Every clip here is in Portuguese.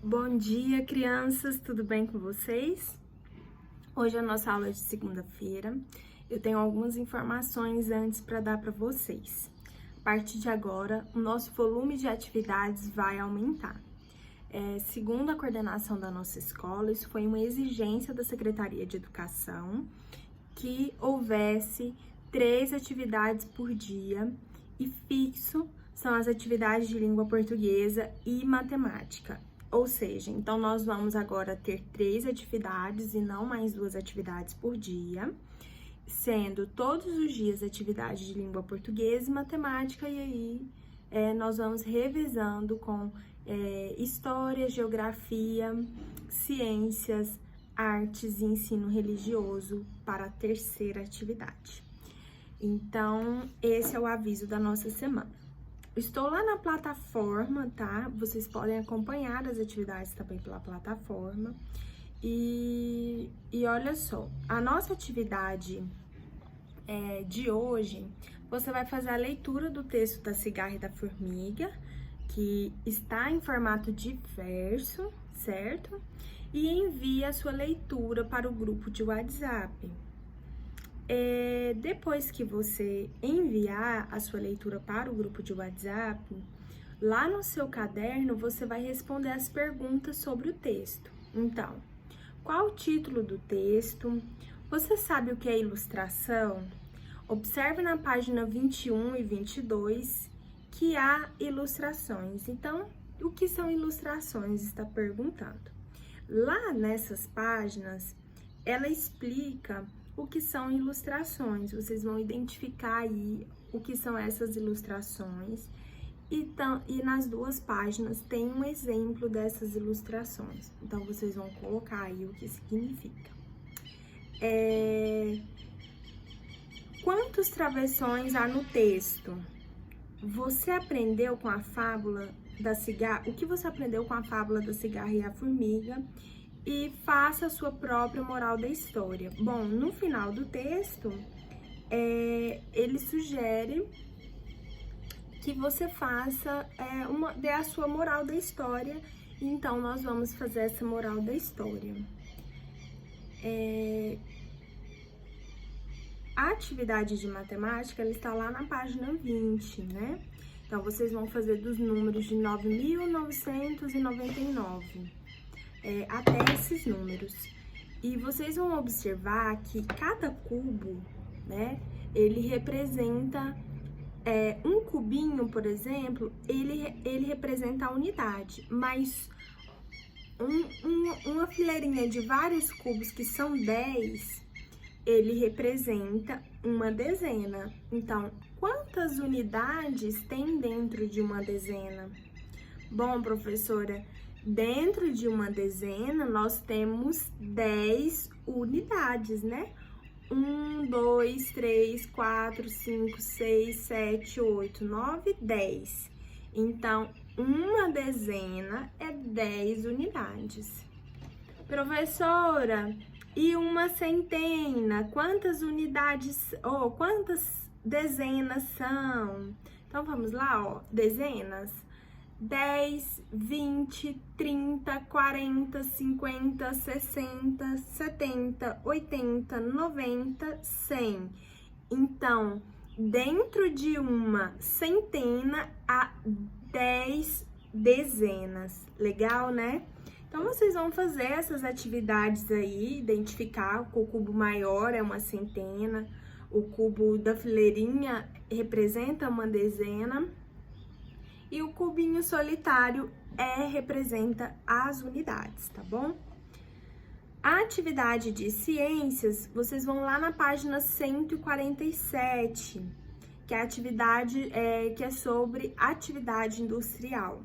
Bom dia, crianças, tudo bem com vocês? Hoje é a nossa aula de segunda-feira. Eu tenho algumas informações antes para dar para vocês. A partir de agora, o nosso volume de atividades vai aumentar. Segundo a coordenação da nossa escola, isso foi uma exigência da Secretaria de Educação que houvesse 3 atividades por dia e fixo são as atividades de língua portuguesa e matemática. Ou seja, então nós vamos agora ter 3 atividades e não mais 2 atividades por dia, sendo todos os dias atividade de língua portuguesa e matemática, e aí nós vamos revezando com história, geografia, ciências, artes e ensino religioso para a 3ª atividade. Então, esse é o aviso da nossa semana. Estou lá na plataforma, tá? Vocês podem acompanhar as atividades também pela plataforma. E olha só, a nossa atividade de hoje, você vai fazer a leitura do texto da Cigarra e da Formiga, que está em formato de verso, certo? E envia a sua leitura para o grupo de WhatsApp. Depois que você enviar a sua leitura para o grupo de WhatsApp, lá no seu caderno você vai responder as perguntas sobre o texto. Então, qual o título do texto? Você sabe o que é ilustração? Observe na página 21 e 22 que há ilustrações. Então, o que são ilustrações? Está perguntando. Lá nessas páginas, ela explica o que são ilustrações. Vocês vão identificar aí o que são essas ilustrações. E nas 2 páginas tem um exemplo dessas ilustrações. Então, vocês vão colocar aí o que significa. Quantos travessões há no texto? Você aprendeu com a fábula da cigarra? O que você aprendeu com a fábula da cigarra e a formiga? E faça a sua própria moral da história. Bom, no final do texto, ele sugere que você faça, dê a sua moral da história. Então, nós vamos fazer essa moral da história. A atividade de matemática, ela está lá na página 20, né? Então, vocês vão fazer dos números de 9.999. Até esses números. E vocês vão observar que cada cubo, né, ele representa um cubinho, por exemplo, ele representa a unidade, mas uma fileirinha de vários cubos, que são 10, ele representa uma dezena. Então, quantas unidades tem dentro de uma dezena? Bom, professora, dentro de uma dezena, nós temos 10 unidades, né? 1, 2, 3, 4, 5, 6, 7, 8, 9, 10. Então, uma dezena é 10 unidades. Professora, e uma centena? Quantas unidades, quantas dezenas são? Então, vamos lá, ó, dezenas. 10, 20, 30, 40, 50, 60, 70, 80, 90, 100. Então, dentro de uma centena, há 10 dezenas. Legal, né? Então, vocês vão fazer essas atividades aí, identificar que o cubo maior é uma centena, o cubo da fileirinha representa uma dezena, e o cubinho solitário representa as unidades, tá bom? A atividade de ciências, vocês vão lá na página 147, que é a atividade que é sobre atividade industrial.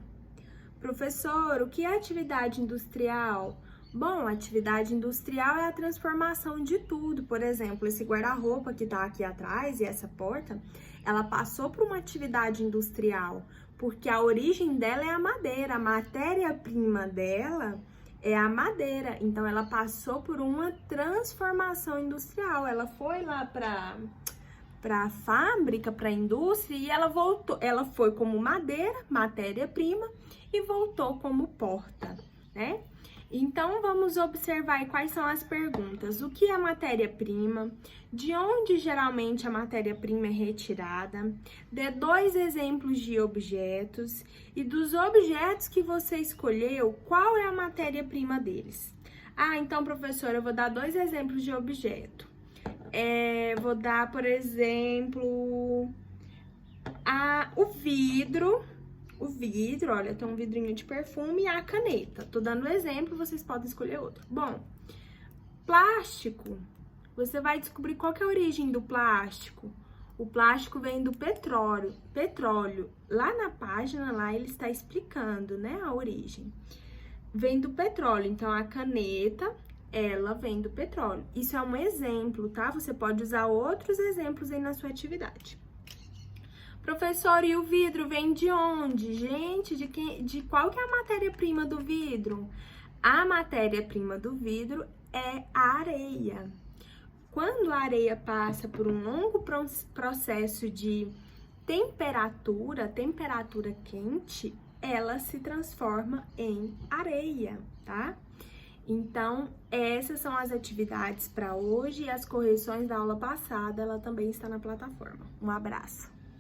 Professor, o que é atividade industrial? Bom, atividade industrial é a transformação de tudo. Por exemplo, esse guarda-roupa que tá aqui atrás e essa porta, ela passou por uma atividade industrial, porque a origem dela é a madeira, a matéria-prima dela é a madeira. Então, ela passou por uma transformação industrial. Ela foi lá para a fábrica, para a indústria, e ela voltou. Ela foi como madeira, matéria-prima, e voltou como porta. né? Então, vamos observar quais são as perguntas. O que é matéria-prima? De onde geralmente a matéria-prima é retirada? Dê 2 exemplos de objetos e dos objetos que você escolheu, qual é a matéria-prima deles? Ah, então, professora, eu vou dar 2 exemplos de objeto. Vou dar, por exemplo, o vidro. O vidro, olha, tem um vidrinho de perfume e a caneta. Tô dando exemplo, vocês podem escolher outro. Bom, plástico. Você vai descobrir qual que é a origem do plástico. O plástico vem do petróleo. Petróleo. Lá na página, lá ele está explicando, né, a origem. Vem do petróleo. Então, a caneta, ela vem do petróleo. Isso é um exemplo, tá? Você pode usar outros exemplos aí na sua atividade. Professor, e o vidro vem de onde? Gente, de qual que é a matéria-prima do vidro? A matéria-prima do vidro é a areia. Quando a areia passa por um longo processo de temperatura quente, ela se transforma em areia, tá? Então, essas são as atividades para hoje e as correções da aula passada, ela também está na plataforma. Um abraço!